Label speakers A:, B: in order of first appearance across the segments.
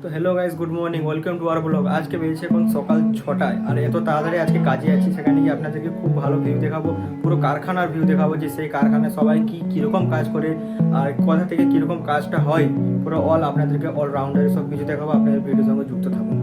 A: তো hello guys, good morning, welcome to our blog. আজকে বেরিয়েছে এখন সকাল 6টায়, আর এত তাড়াতাড়ি আজকে কাজে আছি। সেখানে গিয়ে আপনাদেরকে খুব ভালো ভিউ দেখাবো, পুরো কারখানার ভিউ দেখাবো, যে সেই কারখানায় সবাই কীরকম কাজ করে আর কোথা থেকে কীরকম কাজটা হয়, পুরো আপনাদেরকে অলরাউন্ডারে সব কিছু দেখাবো। আপনাদের ভিডিওর সঙ্গে যুক্ত থাকুন।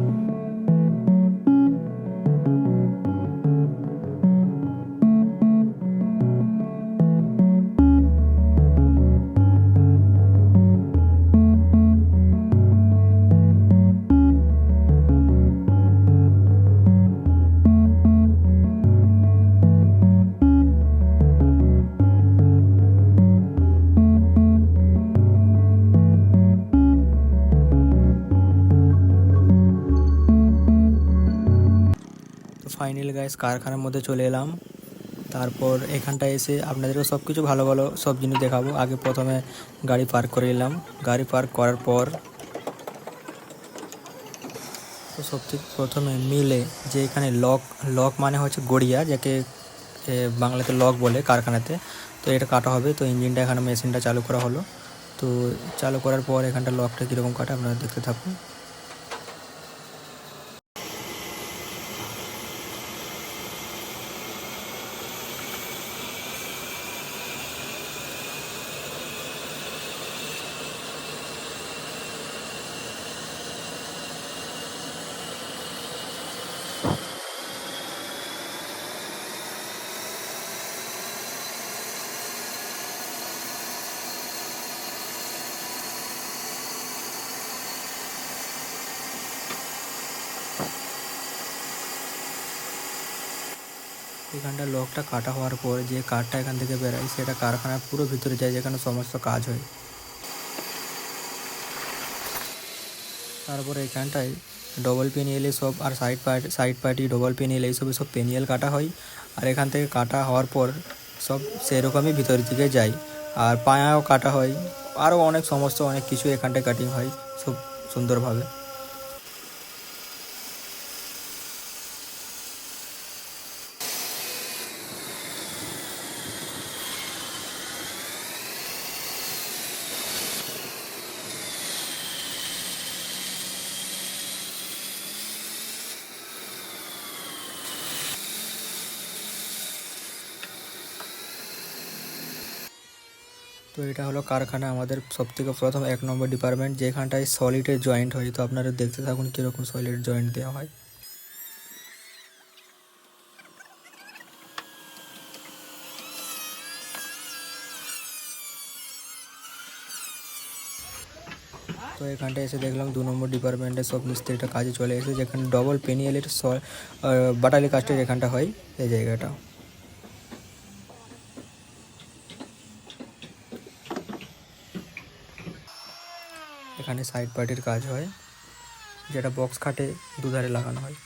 A: তো ফাইনালি গাইস কারখানার মধ্যে চলে এলাম। তারপর এখানটায় এসে আপনাদেরকে সব কিছু ভালো ভালো সব জিনিস দেখাবো। আগে প্রথমে গাড়ি পার্ক করে এলাম। গাড়ি পার্ক করার পর তো সবথেকে প্রথমে মিলে যে এখানে লক লক মানে হচ্ছে গড়িয়া, যাকে বাংলাতে লক বলে কারখানাতে। তো এটা কাটা হবে। তো ইঞ্জিনটা এখানে মেশিনটা চালু করা হলো। তো চালু করার পর এখানটা লকটা কীরকম কাটা আপনারা দেখতে থাকুন। এখানটা লকটা কাটা হওয়ার পর যে কাঠটা এখান থেকে বেরোয় সেটা কারখানার পুরো ভিতরে যায়, যেখানে সমস্ত কাজ হয়। তারপরে এখানটায় ডবল পেনিয়েল সব, আর সাইড পার্টি ডবল পেনিয়েল এইসব সব পেনিয়েল কাটা হয়। আর এখান থেকে কাটা হওয়ার পর সব সেরকমই ভিতরের দিকে যায়। আর পায়াও কাটা হয়, আরও অনেক সমস্ত অনেক কিছু এখানটায় কাটিং হয় সব সুন্দরভাবে। তো এটা হলো কারখানা, আমাদের সবথেকে প্রথম 1 নম্বর ডিপার্টমেন্ট, যেখানটায় সলিডের জয়েন্ট হয়। তো আপনারা দেখতে থাকুন কীরকম সলিড জয়েন্ট দেওয়া হয়। তো এখানটায় এসে দেখলাম 2 নম্বর ডিপার্টমেন্টের সব মিস্ত্রিটা কাজে চলে এসেছে, যেখানে ডবল পেনিয়েলের বাটালি কাস্টের এখানটা হয় এই জায়গাটা। এখানে সাইড পার্টির কাজ হয়, যেটা বক্স খাটে দুধারে লাগানো হয়।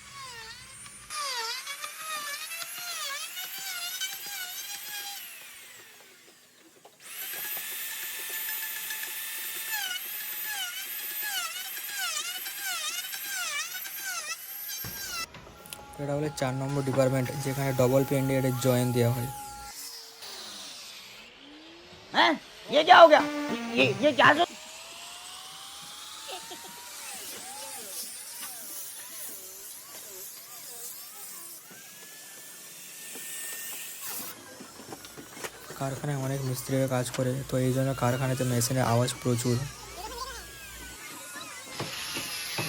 A: এটা হলো 4 নম্বর ডিপার্টমেন্ট, যেখানে ডবল পেনিয়েলের জয়েন্ট দেওয়া হয়।
B: हैं? ये क्या हो गया? ये क्या सो?
A: কারখানায় অনেক মিস্ত্রিরা কাজ করে, তো এই জন্য কারখানাতে মেশিনের আওয়াজ প্রচুর।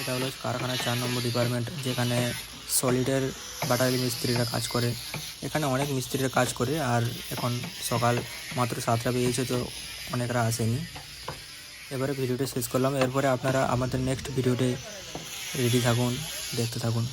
A: এটা হলো কারখানার 4 নম্বর ডিপার্টমেন্ট, যেখানে সলিডের বাটালি মিস্ত্রিরা কাজ করে। এখানে অনেক মিস্ত্রিরা কাজ করে, আর এখন সকাল মাত্র 7টা বেজেছে, তো অনেকরা আসেনি। এবারে ভিডিওটা শেষ করলাম। এরপরে আপনারা আমাদের নেক্সট ভিডিওতে রেডি থাকুন, দেখতে থাকুন।